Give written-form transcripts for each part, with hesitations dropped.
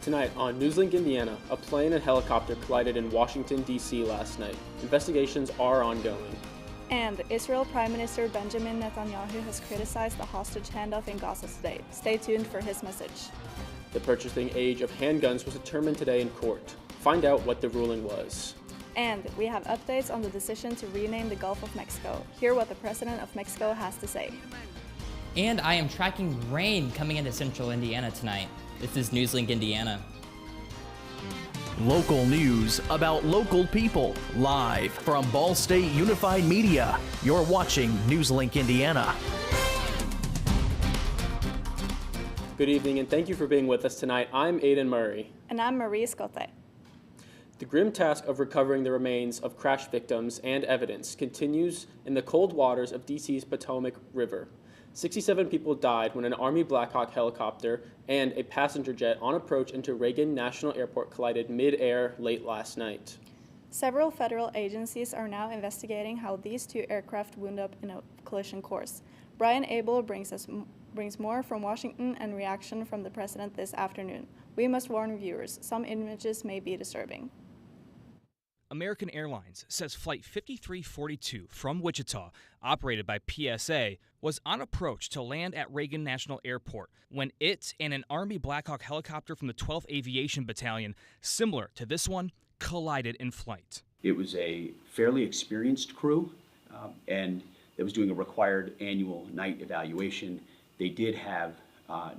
Tonight on NewsLink, Indiana, a plane and helicopter collided in Washington, D.C. last night. Investigations are ongoing. And Israel Prime Minister Benjamin Netanyahu has criticized the hostage handoff in Gaza today. Stay tuned for his message. The purchasing age of handguns was determined today in court. Find out what the ruling was. And we have updates on the decision to rename the Gulf of Mexico. Hear what the President of Mexico has to say. And I am tracking rain coming into central Indiana tonight. This is NewsLink Indiana. Local news about local people, live from Ball State Unified Media. You're watching NewsLink Indiana. Good evening and thank you for being with us tonight. I'm Aiden Murray. And I'm Marie Scotte. The grim task of recovering the remains of crash victims and evidence continues in the cold waters of DC's Potomac River. 67 people died when an Army Black Hawk helicopter and a passenger jet on approach into Reagan National Airport collided mid-air late last night. Several federal agencies are now investigating how these two aircraft wound up in a collision course. Brian Abel brings more from Washington and reaction from the president this afternoon. We must warn viewers, some images may be disturbing. American Airlines says Flight 5342 from Wichita, operated by PSA, was on approach to land at Reagan National Airport when it and an Army Black Hawk helicopter from the 12th Aviation Battalion, similar to this one, collided in flight. It was a fairly experienced crew, and that was doing a required annual night evaluation. They did have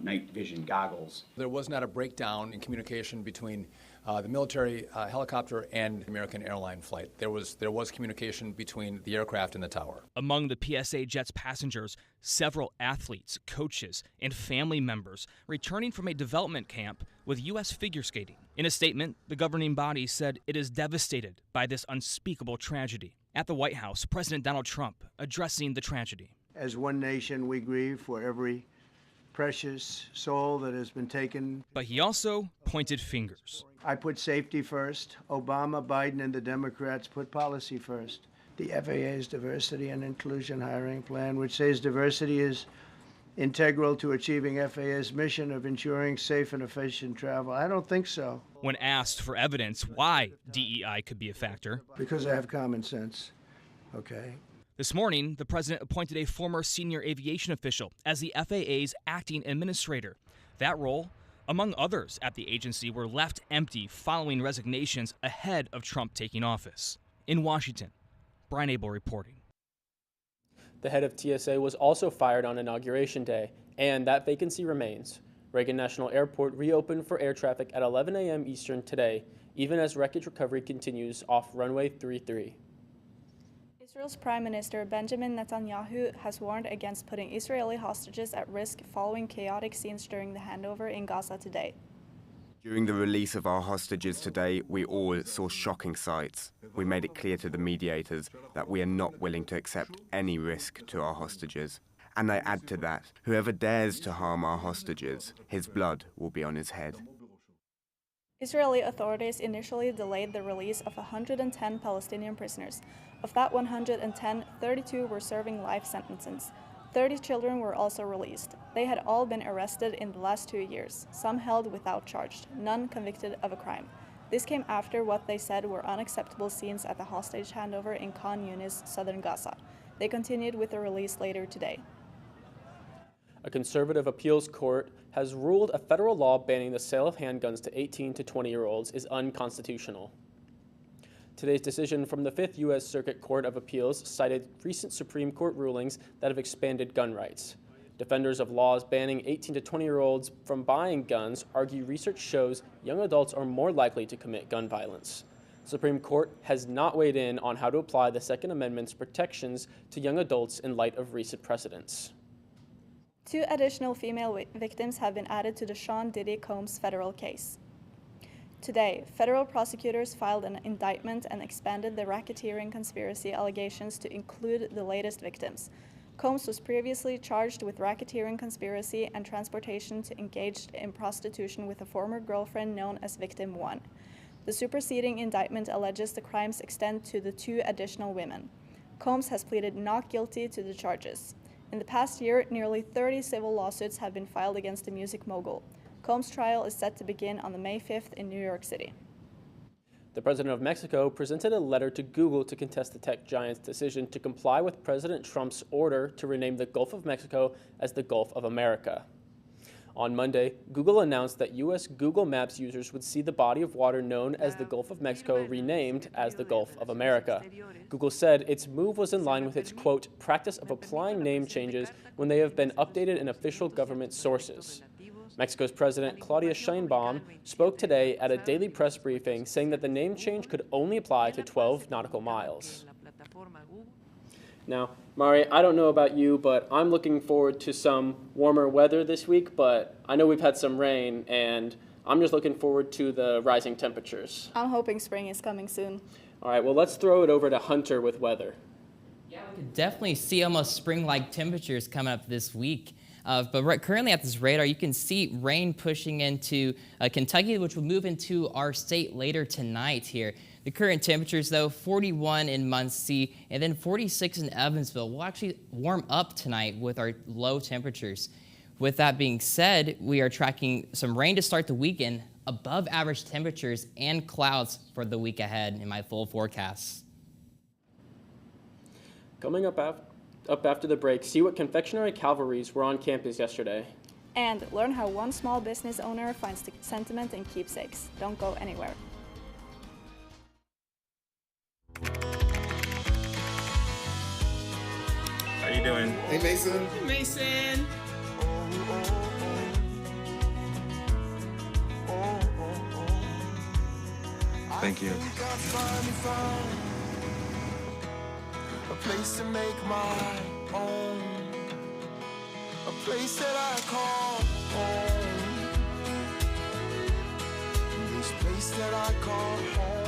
night vision goggles. There was not a breakdown in communication between the military helicopter and American airline flight. There was communication between the aircraft and the tower. Among the PSA jet's passengers, several athletes, coaches, and family members returning from a development camp with U.S. figure skating. In a statement, the governing body said it is devastated by this unspeakable tragedy. At the White House, President Donald Trump addressing the tragedy. As one nation, we grieve for every precious soul that has been taken. But he also pointed fingers. I put safety first. Obama, Biden, and the Democrats put policy first. The FAA's diversity and inclusion hiring plan, which says diversity is integral to achieving FAA's mission of ensuring safe and efficient travel. I don't think so. When asked for evidence why DEI could be a factor. Because I have common sense, okay? This morning, the president appointed a former senior aviation official as the FAA's acting administrator. That role, among others at the agency, were left empty following resignations ahead of Trump taking office. In Washington, Brian Abel reporting. The head of TSA was also fired on Inauguration Day, and that vacancy remains. Reagan National Airport reopened for air traffic at 11 a.m. Eastern today, even as wreckage recovery continues off runway 33. Israel's Prime Minister Benjamin Netanyahu has warned against putting Israeli hostages at risk following chaotic scenes during the handover in Gaza today. During the release of our hostages today, we all saw shocking sights. We made it clear to the mediators that we are not willing to accept any risk to our hostages. And I add to that, whoever dares to harm our hostages, his blood will be on his head. Israeli authorities initially delayed the release of 110 Palestinian prisoners. Of that 110, 32 were serving life sentences. 30 children were also released. They had all been arrested in the last 2 years, some held without charge, none convicted of a crime. This came after what they said were unacceptable scenes at the hostage handover in Khan Yunis, southern Gaza. They continued with the release later today. A conservative appeals court has ruled a federal law banning the sale of handguns to 18 to 20-year-olds is unconstitutional. Today's decision from the 5th U.S. Circuit Court of Appeals cited recent Supreme Court rulings that have expanded gun rights. Defenders of laws banning 18 to 20-year-olds from buying guns argue research shows young adults are more likely to commit gun violence. The Supreme Court has not weighed in on how to apply the Second Amendment's protections to young adults in light of recent precedents. 2 additional female victims have been added to the Sean Diddy Combs federal case. Today, federal prosecutors filed an indictment and expanded the racketeering conspiracy allegations to include the latest victims. Combs was previously charged with racketeering conspiracy and transportation to engage in prostitution with a former girlfriend known as Victim 1. The superseding indictment alleges the crimes extend to the 2 additional women. Combs has pleaded not guilty to the charges. In the past year, nearly 30 civil lawsuits have been filed against the music mogul. Combs' trial is set to begin on the May 5th in New York City. The president of Mexico presented a letter to Google to contest the tech giant's decision to comply with President Trump's order to rename the Gulf of Mexico as the Gulf of America. On Monday, Google announced that U.S. Google Maps users would see the body of water known as the Gulf of Mexico renamed as the Gulf of America. Google said its move was in line with its, quote, practice of applying name changes when they have been updated in official government sources. Mexico's President Claudia Sheinbaum spoke today at a daily press briefing saying that the name change could only apply to 12 nautical miles. Now, Mari, I don't know about you, but I'm looking forward to some warmer weather this week, but I know we've had some rain, and I'm just looking forward to the rising temperatures. I'm hoping spring is coming soon. All right, well, let's throw it over to Hunter with weather. Yeah, we could definitely see almost spring-like temperatures coming up this week. But currently at this radar, you can see rain pushing into Kentucky, which will move into our state later tonight here. The current temperatures, though, 41 in Muncie and then 46 in Evansville. We'll actually warm up tonight with our low temperatures. With that being said, we are tracking some rain to start the weekend, above average temperatures and clouds for the week ahead in my full forecast. Coming up after the break, see what confectionery cavalries were on campus yesterday. And learn how one small business owner finds the sentiment in keepsakes. Don't go anywhere. How you doing? Hey, Mason. Hey, Mason. Thank you. A place to make my own, a place that I call home, this place that I call home.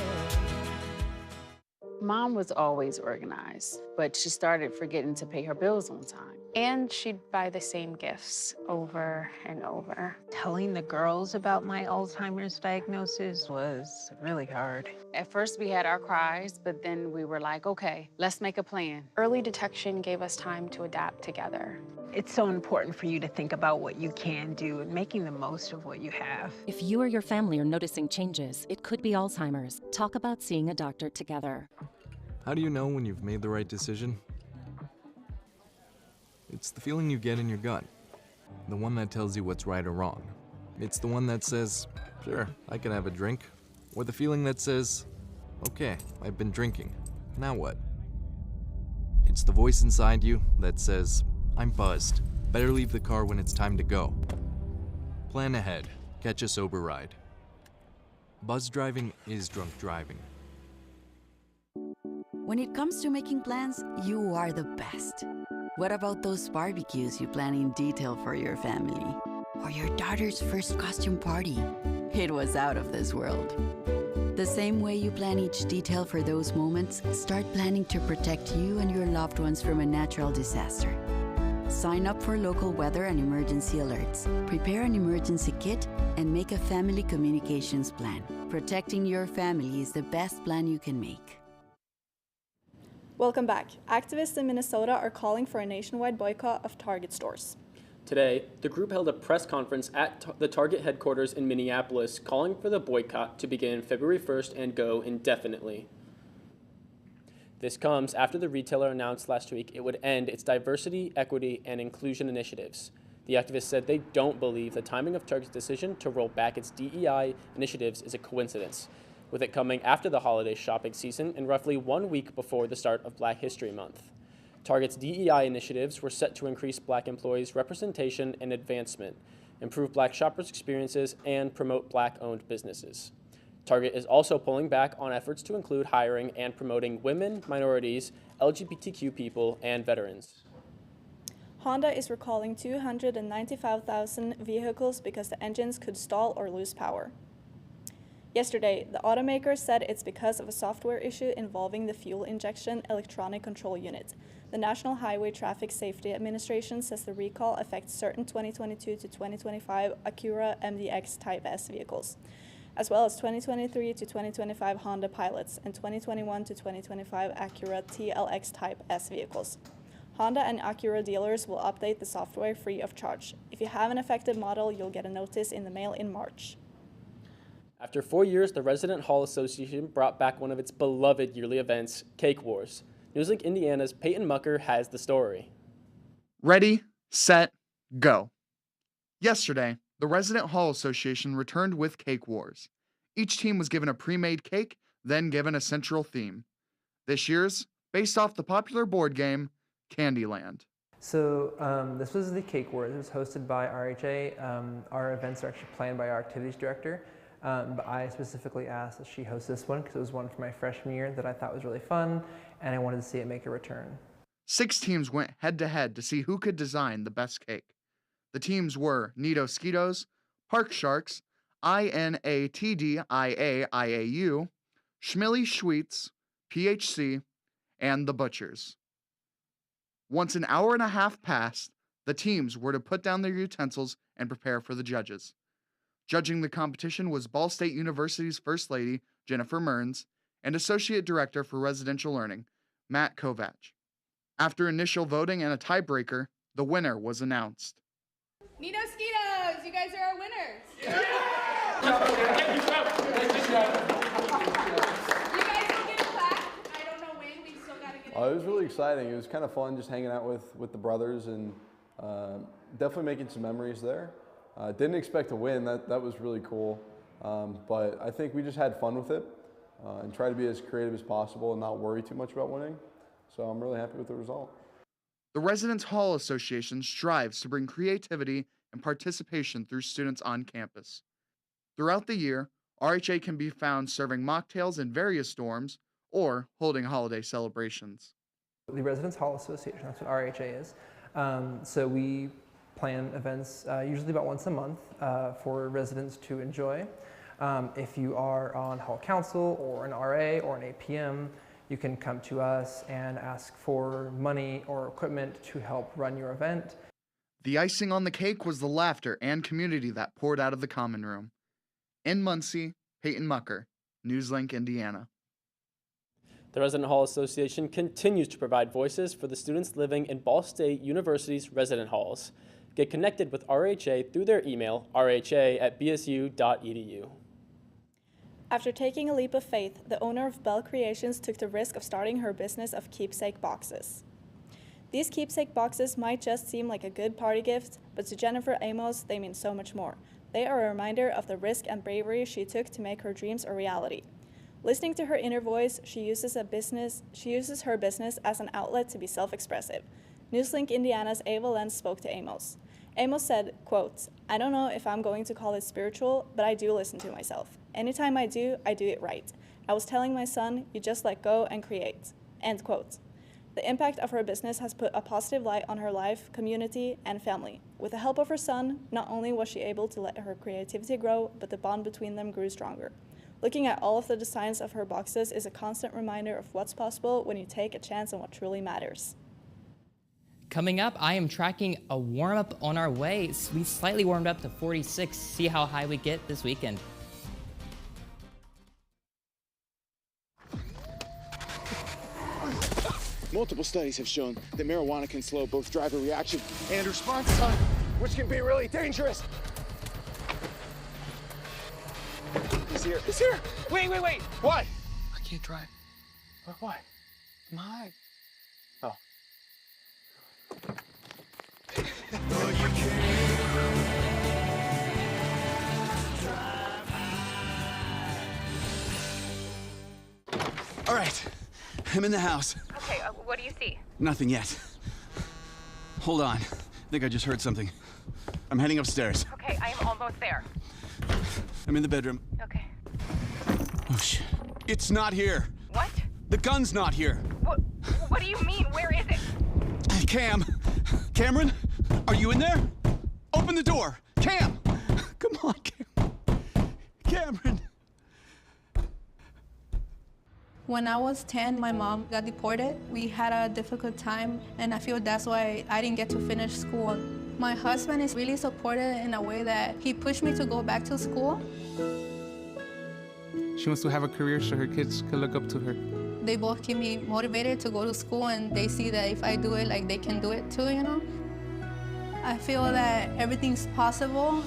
Mom was always organized, but she started forgetting to pay her bills on time. And she'd buy the same gifts over and over. Telling the girls about my Alzheimer's diagnosis was really hard. At first we had our cries, but then we were like, okay, let's make a plan. Early detection gave us time to adapt together. It's so important for you to think about what you can do and making the most of what you have. If you or your family are noticing changes, it could be Alzheimer's. Talk about seeing a doctor together. How do you know when you've made the right decision? It's the feeling you get in your gut. The one that tells you what's right or wrong. It's the one that says, sure, I can have a drink. Or the feeling that says, okay, I've been drinking. Now what? It's the voice inside you that says, I'm buzzed. Better leave the car when it's time to go. Plan ahead. Catch a sober ride. Buzz driving is drunk driving. When it comes to making plans, you are the best. What about those barbecues you plan in detail for your family? Or your daughter's first costume party? It was out of this world. The same way you plan each detail for those moments, start planning to protect you and your loved ones from a natural disaster. Sign up for local weather and emergency alerts. Prepare an emergency kit and make a family communications plan. Protecting your family is the best plan you can make. Welcome back. Activists in Minnesota are calling for a nationwide boycott of Target stores. Today, the group held a press conference at the Target headquarters in Minneapolis, calling for the boycott to begin February 1st and go indefinitely. This comes after the retailer announced last week it would end its diversity, equity, and inclusion initiatives. The activists said they don't believe the timing of Target's decision to roll back its DEI initiatives is a coincidence, with it coming after the holiday shopping season and roughly 1 week before the start of Black History Month. Target's DEI initiatives were set to increase Black employees' representation and advancement, improve Black shoppers' experiences, and promote Black-owned businesses. Target is also pulling back on efforts to include hiring and promoting women, minorities, LGBTQ people, and veterans. Honda is recalling 295,000 vehicles because the engines could stall or lose power. Yesterday, the automaker said it's because of a software issue involving the fuel injection electronic control unit. The National Highway Traffic Safety Administration says the recall affects certain 2022 to 2025 Acura MDX Type S vehicles, as well as 2023 to 2025 Honda Pilots and 2021 to 2025 Acura TLX Type S vehicles. Honda and Acura dealers will update the software free of charge. If you have an affected model, you'll get a notice in the mail in March. After 4 years, the Resident Hall Association brought back one of its beloved yearly events, Cake Wars. NewsLink Indiana's Peyton Mucker has the story. Ready, set, go. Yesterday, the Resident Hall Association returned with Cake Wars. Each team was given a pre-made cake, then given a central theme. This year's, based off the popular board game, Candyland. So this was the Cake Wars. It was hosted by RHA. Our events are actually planned by our activities director, but I specifically asked that she host this one because it was one from my freshman year that I thought was really fun, and I wanted to see it make a return. 6 teams went head-to-head to see who could design the best cake. The teams were Neato Skeetos, Park Sharks, INATDIAIAU, Schmilly Schweets, PHC, and The Butchers. Once an hour and a half passed, the teams were to put down their utensils and prepare for the judges. Judging the competition was Ball State University's First Lady, Jennifer Mearns, and Associate Director for Residential Learning, Matt Kovach. After initial voting and a tiebreaker, the winner was announced. Neato Skeetos, you guys are our winners. Yeah. You guys will get a plaque. I don't know when, we still got to get it. It was really exciting. It was kind of fun just hanging out with the brothers and definitely making some memories there. Didn't expect to win, that was really cool. But I think we just had fun with it and try to be as creative as possible and not worry too much about winning. So I'm really happy with the result. The Residence Hall Association strives to bring creativity and participation through students on campus. Throughout the year, RHA can be found serving mocktails in various dorms or holding holiday celebrations. The Residence Hall Association, that's what RHA is. So we plan events usually about once a month for residents to enjoy. If you are on Hall Council or an RA or an APM, you can come to us and ask for money or equipment to help run your event. The icing on the cake was the laughter and community that poured out of the common room. In Muncie, Peyton Mucker, NewsLink, Indiana. The Resident Hall Association continues to provide voices for the students living in Ball State University's resident halls. Get connected with RHA through their email, rha@bsu.edu. After taking a leap of faith, the owner of Bell Creations took the risk of starting her business of keepsake boxes. These keepsake boxes might just seem like a good party gift, but to Jennifer Amos, they mean so much more. They are a reminder of the risk and bravery she took to make her dreams a reality. Listening to her inner voice, she uses her business as an outlet to be self-expressive. NewsLink Indiana's Ava Lenz spoke to Amos. Amos said, quote, "I don't know if I'm going to call it spiritual, but I do listen to myself. Anytime I do it right. I was telling my son, you just let go and create." End quote. The impact of her business has put a positive light on her life, community, and family. With the help of her son, not only was she able to let her creativity grow, but the bond between them grew stronger. Looking at all of the designs of her boxes is a constant reminder of what's possible when you take a chance on what truly matters. Coming up, I am tracking a warm-up on our way. We slightly warmed up to 46. See how high we get this weekend. Multiple studies have shown that marijuana can slow both driver reaction and response time, which can be really dangerous. He's here. He's here. Wait. What? I can't drive. Why? I'm high. Oh. All right, I'm in the house. Okay, what do you see? Nothing yet. Hold on. I think I just heard something. I'm heading upstairs. Okay, I am almost there. I'm in the bedroom. Okay. Oh, shit. It's not here. What? The gun's not here. What do you mean? Where is it? Cameron? Are you in there? Open the door. Cam! Come on, Cameron. When I was 10, my mom got deported. We had a difficult time, and I feel that's why I didn't get to finish school. My husband is really supportive in a way that he pushed me to go back to school. She wants to have a career so her kids can look up to her. They both keep me motivated to go to school, and they see that if I do it, like they can do it too, you know? I feel that everything's possible.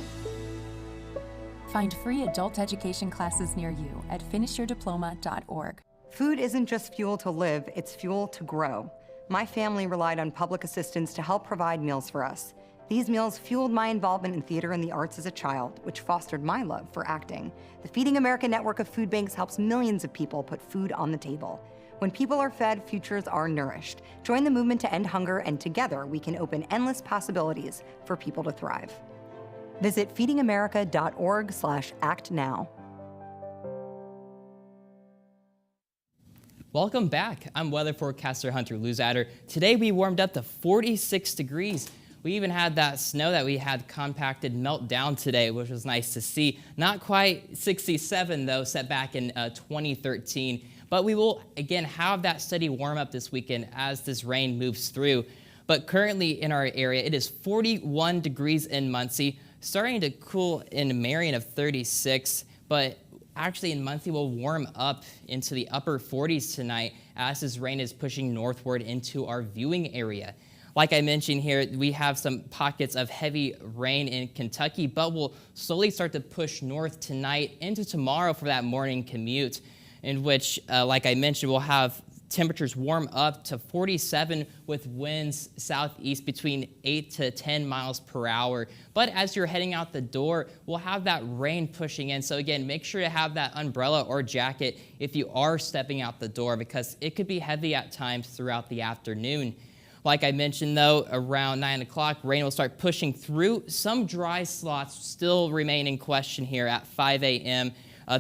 Find free adult education classes near you at finishyourdiploma.org. Food isn't just fuel to live, it's fuel to grow. My family relied on public assistance to help provide meals for us. These meals fueled my involvement in theater and the arts as a child, which fostered my love for acting. The Feeding America network of food banks helps millions of people put food on the table. When people are fed, futures are nourished. Join the movement to end hunger, and together we can open endless possibilities for people to thrive. Visit feedingamerica.org/actnow. Welcome back. I'm weather forecaster Hunter Luzader. Today we warmed up to 46 degrees. We even had that snow that we had compacted melt down today, which was nice to see. Not quite 67 though, set back in 2013. But we will again have that steady warm up this weekend as this rain moves through. But currently in our area, it is 41 degrees in Muncie, starting to cool in Marion of 36, but actually in Muncie will warm up into the upper 40s tonight as this rain is pushing northward into our viewing area. Like I mentioned here, we have some pockets of heavy rain in Kentucky, but we'll slowly start to push north tonight into tomorrow for that morning commute, in which, like I mentioned, we'll have temperatures warm up to 47 with winds southeast between 8 to 10 miles per hour. But as you're heading out the door, we'll have that rain pushing in. So again, make sure to have that umbrella or jacket if you are stepping out the door, because it could be heavy at times throughout the afternoon. Like I mentioned though, around 9 o'clock, rain will start pushing through. Some dry slots still remain in question here at 5 a.m.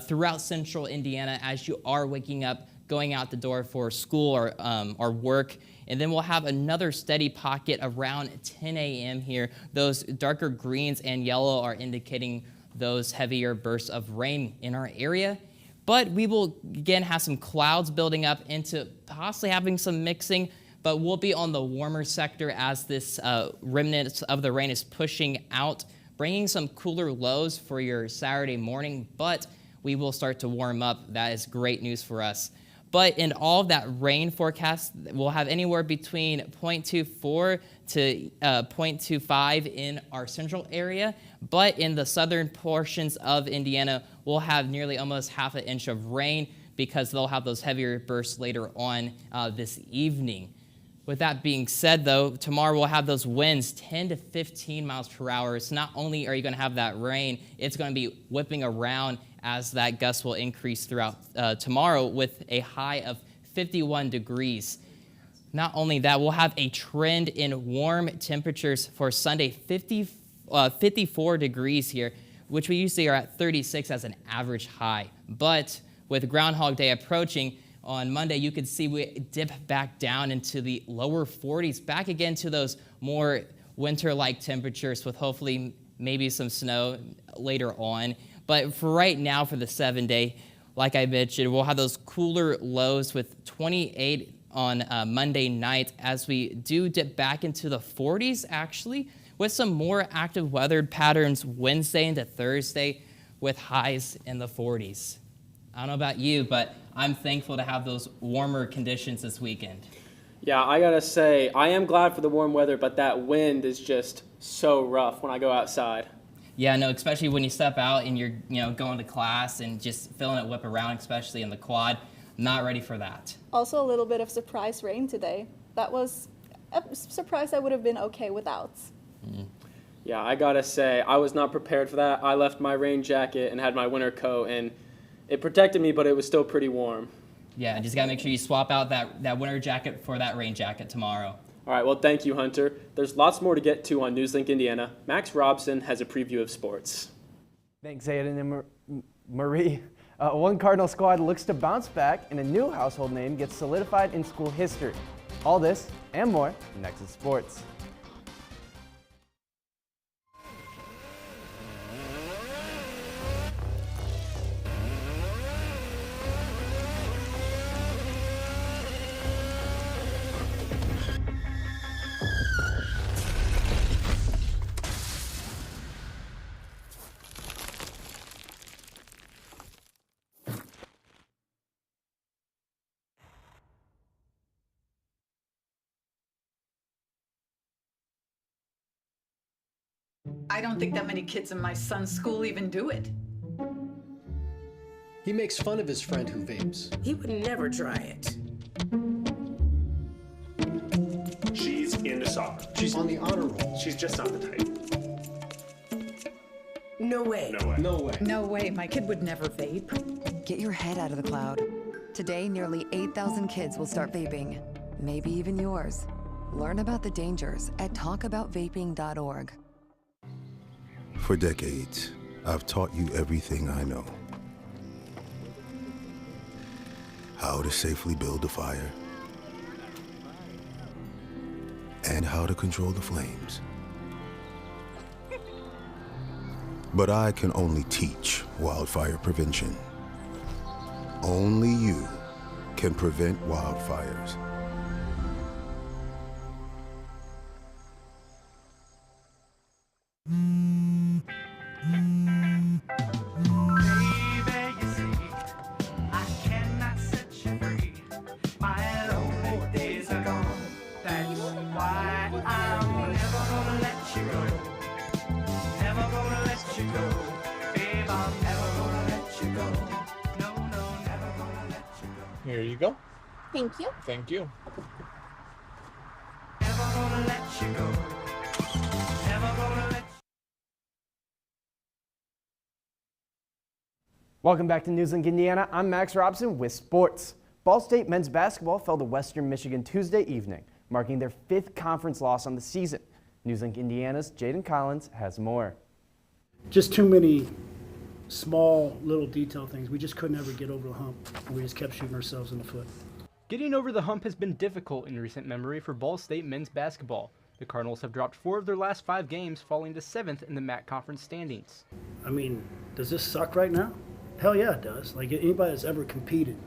Throughout central Indiana as you are waking up, going out the door for school or work. And then we'll have another steady pocket around 10 a.m. here. Those darker greens and yellow are indicating those heavier bursts of rain in our area. But we will again have some clouds building up into possibly having some mixing, but we'll be on the warmer sector as this remnant of the rain is pushing out, bringing some cooler lows for your Saturday morning, but we will start to warm up. That is great news for us. But in all of that rain forecast, we'll have anywhere between 0.24 to 0.25 in our central area. But in the southern portions of Indiana, we'll have nearly almost half an inch of rain because they'll have those heavier bursts later on this evening. With that being said, though, tomorrow we'll have those winds 10 to 15 miles per hour. So not only are you going to have that rain, it's going to be whipping around as that gust will increase throughout tomorrow with a high of 51 degrees. Not only that, we'll have a trend in warm temperatures for Sunday, 54 degrees here, which we usually are at 36 as an average high. But with Groundhog Day approaching, on Monday, you could see we dip back down into the lower 40s, back again to those more winter-like temperatures with hopefully maybe some snow later on. But for right now, for the 7-day, like I mentioned, we'll have those cooler lows with 28 on Monday night as we do dip back into the 40s, actually, with some more active weather patterns Wednesday into Thursday with highs in the 40s. I don't know about you, but I'm thankful to have those warmer conditions this weekend. Yeah, I gotta say, I am glad for the warm weather, but that wind is just so rough when I go outside. Yeah, no, especially when you step out and you're, going to class and just feeling it whip around, especially in the quad. Not ready for that. Also a little bit of surprise rain today. That was a surprise I would have been okay without. Yeah, I gotta say, I was not prepared for that. I left my rain jacket and had my winter coat, and it protected me, but it was still pretty warm. Yeah, just gotta make sure you swap out that winter jacket for that rain jacket tomorrow. All right, well, thank you, Hunter. There's lots more to get to on NewsLink Indiana. Max Robson has a preview of sports. Thanks, Aiden and Marie. One Cardinal squad looks to bounce back, and a new household name gets solidified in school history. All this and more next in sports. I don't think that many kids in my son's school even do it. He makes fun of his friend who vapes. He would never try it. She's into soccer. She's on the honor roll. She's just not the type. No way. No way. No way. No way, my kid would never vape. Get your head out of the cloud. Today, nearly 8,000 kids will start vaping. Maybe even yours. Learn about the dangers at talkaboutvaping.org. For decades, I've taught you everything I know. How to safely build a fire, and how to control the flames. But I can only teach wildfire prevention. Only you can prevent wildfires. Here you go. Thank you. Thank you. Welcome back to NewsLink Indiana. I'm Max Robson with sports. Ball State men's basketball fell to Western Michigan Tuesday evening, marking their 5th conference loss on the season. NewsLink Indiana's Jaden Collins has more. Just too many small little detail things. We just couldn't ever get over the hump, and we just kept shooting ourselves in the foot. Getting over the hump has been difficult in recent memory for Ball State men's basketball. The Cardinals have dropped 4 of their last 5 games, falling to 7th in the MAC conference standings. I mean, does this suck right now? Hell yeah, it does. Like, anybody that's ever competed,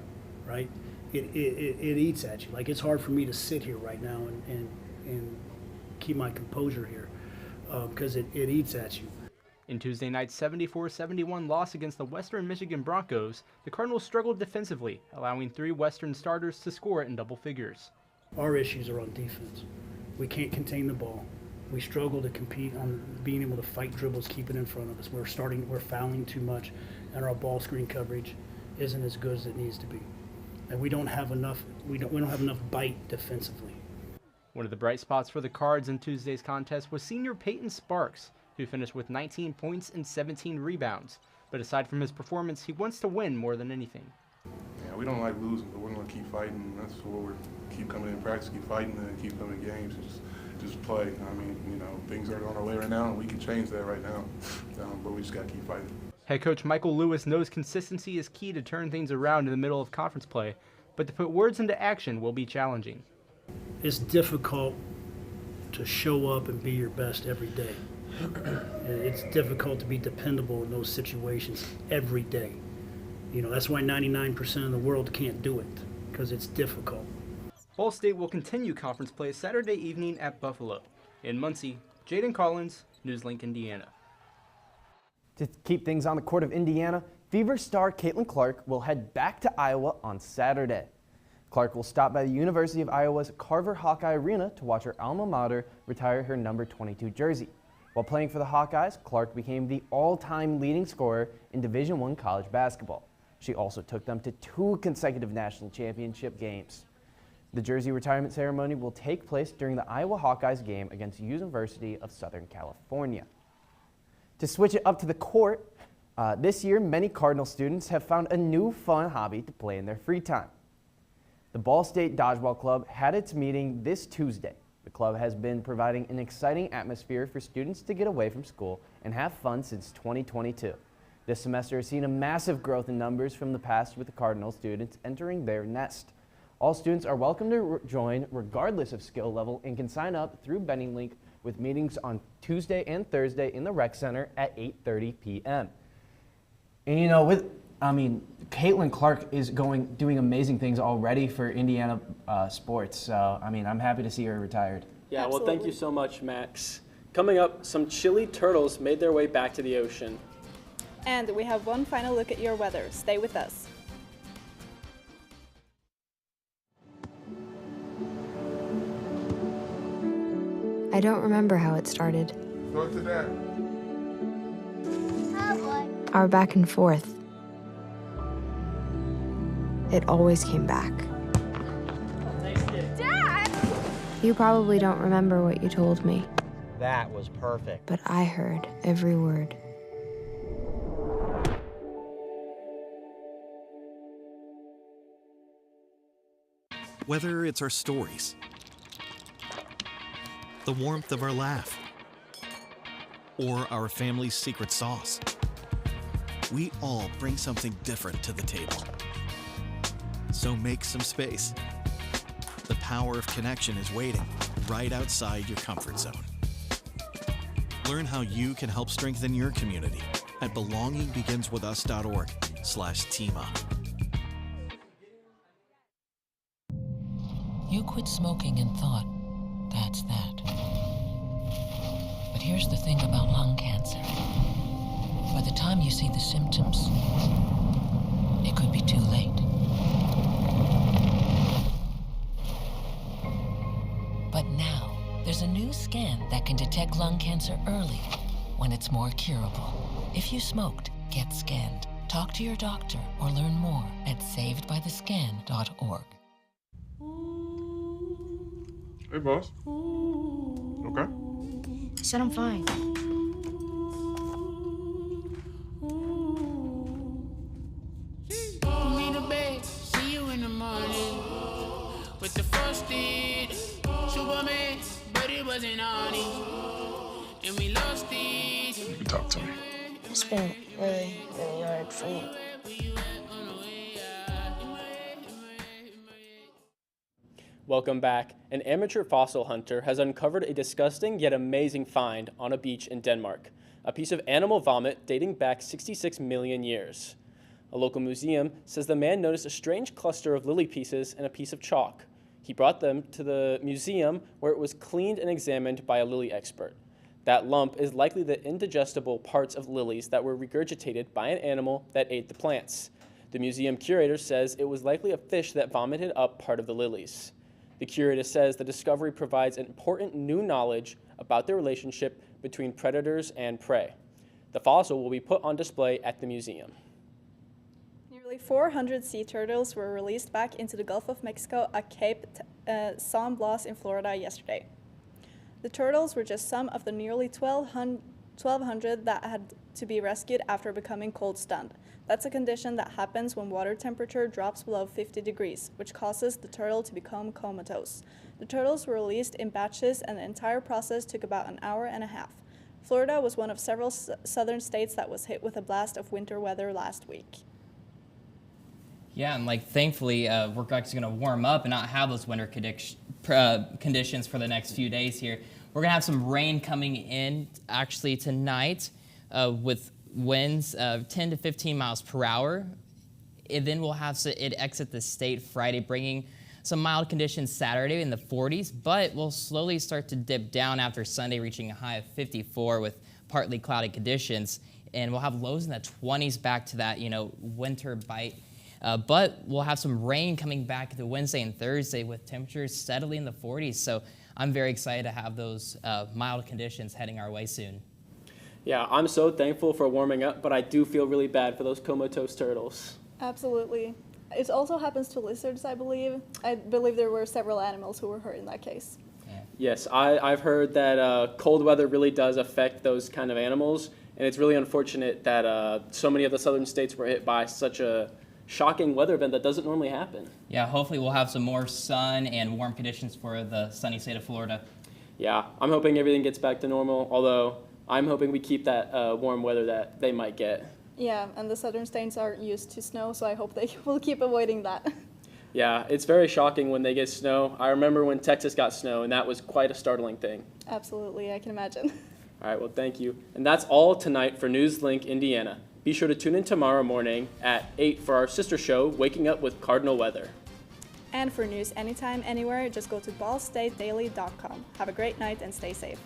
right, it eats at you. Like, it's hard for me to sit here right now and keep my composure here because it eats at you. In Tuesday night's 74-71 loss against the Western Michigan Broncos, the Cardinals struggled defensively, allowing 3 Western starters to score in double figures. Our issues are on defense. We can't contain the ball. We struggle to compete on being able to fight dribbles, keep it in front of us. We're fouling too much, and our ball screen coverage isn't as good as it needs to be. And we don't have enough. We don't have enough bite defensively. One of the bright spots for the Cards in Tuesday's contest was senior Peyton Sparks, who finished with 19 points and 17 rebounds. But aside from his performance, he wants to win more than anything. Yeah, we don't like losing, but we're going to keep fighting. That's what we're keep coming in practice, keep fighting, and keep coming in games, and just play. I mean, you know, things are on our way right now, and we can change that right now. But we just got to keep fighting. Head coach Michael Lewis knows consistency is key to turn things around in the middle of conference play, but to put words into action will be challenging. It's difficult to show up and be your best every day. It's difficult to be dependable in those situations every day. You know, that's why 99% of the world can't do it, because it's difficult. Ball State will continue conference play Saturday evening at Buffalo. In Muncie, Jaden Collins, NewsLink Indiana. To keep things on the court of Indiana, Fever star Caitlin Clark will head back to Iowa on Saturday. Clark will stop by the University of Iowa's Carver Hawkeye Arena to watch her alma mater retire her number 22 jersey. While playing for the Hawkeyes, Clark became the all-time leading scorer in Division I college basketball. She also took them to 2 consecutive national championship games. The jersey retirement ceremony will take place during the Iowa Hawkeyes game against University of Southern California. To switch it up to the court, this year many Cardinal students have found a new fun hobby to play in their free time. The Ball State Dodgeball Club had its meeting this Tuesday. The club has been providing an exciting atmosphere for students to get away from school and have fun since 2022. This semester has seen a massive growth in numbers from the past with the Cardinal students entering their nest. All students are welcome to join regardless of skill level and can sign up through NewsLink with meetings on Tuesday and Thursday in the Rec Center at 8:30 p.m. And you know, Caitlin Clark is doing amazing things already for Indiana sports. So, I mean, I'm happy to see her retired. Yeah, well, thank you so much, Max. Coming up, some chilly turtles made their way back to the ocean. And we have one final look at your weather. Stay with us. I don't remember how it started. Go to that. Our back and forth. It always came back. Dad! You probably don't remember what you told me, That was perfect. but I heard every word. Whether it's our stories, the warmth of our laugh, or our family's secret sauce, we all bring something different to the table. So make some space. The power of connection is waiting right outside your comfort zone. Learn how you can help strengthen your community at belongingbeginswithus.org/teamup. You quit smoking and thought, that's that. But here's the thing about lung cancer. By the time you see the symptoms, it could be too late. But now, there's a new scan that can detect lung cancer early, when it's more curable. If you smoked, get scanned. Talk to your doctor or learn more at savedbythescan.org. Hey, boss. Okay? I said I'm fine. Put me to bed, see you in the morning. With the frosted Superman, but it wasn't on it. And we lost it. You can talk to me. It's been really, really hard for me. Welcome back. An amateur fossil hunter has uncovered a disgusting yet amazing find on a beach in Denmark, a piece of animal vomit dating back 66 million years. A local museum says the man noticed a strange cluster of lily pieces and a piece of chalk. He brought them to the museum where it was cleaned and examined by a lily expert. That lump is likely the indigestible parts of lilies that were regurgitated by an animal that ate the plants. The museum curator says it was likely a fish that vomited up part of the lilies. The curator says the discovery provides important new knowledge about the relationship between predators and prey. The fossil will be put on display at the museum. Nearly 400 sea turtles were released back into the Gulf of Mexico at Cape San Blas in Florida yesterday. The turtles were just some of the nearly 1,200 that had to be rescued after becoming cold stunned. That's a condition that happens when water temperature drops below 50 degrees, which causes the turtle to become comatose. The turtles were released in batches, and the entire process took about an hour and a half. Florida was one of several southern states that was hit with a blast of winter weather last week. Yeah, and thankfully, we're actually going to warm up and not have those winter conditions for the next few days here. We're going to have some rain coming in actually tonight with winds of 10 to 15 miles per hour. And then we'll have it exit the state Friday, bringing some mild conditions Saturday in the 40s, but we'll slowly start to dip down after Sunday, reaching a high of 54 with partly cloudy conditions. And we'll have lows in the 20s back to that, winter bite. But we'll have some rain coming back to Wednesday and Thursday with temperatures steadily in the 40s. So I'm very excited to have those mild conditions heading our way soon. Yeah, I'm so thankful for warming up, but I do feel really bad for those comatose turtles. Absolutely. It also happens to lizards, I believe. I believe there were several animals who were hurt in that case. Yeah. Yes, I've heard that cold weather really does affect those kind of animals, and it's really unfortunate that so many of the southern states were hit by such a shocking weather event that doesn't normally happen. Yeah, hopefully we'll have some more sun and warm conditions for the sunny state of Florida. Yeah, I'm hoping everything gets back to normal, although I'm hoping we keep that warm weather that they might get. Yeah, and the southern states aren't used to snow, so I hope they will keep avoiding that. Yeah, it's very shocking when they get snow. I remember when Texas got snow, and that was quite a startling thing. Absolutely, I can imagine. All right, well, thank you. And that's all tonight for NewsLink Indiana. Be sure to tune in tomorrow morning at 8 for our sister show, Waking Up with Cardinal Weather. And for news anytime, anywhere, just go to ballstatedaily.com. Have a great night and stay safe.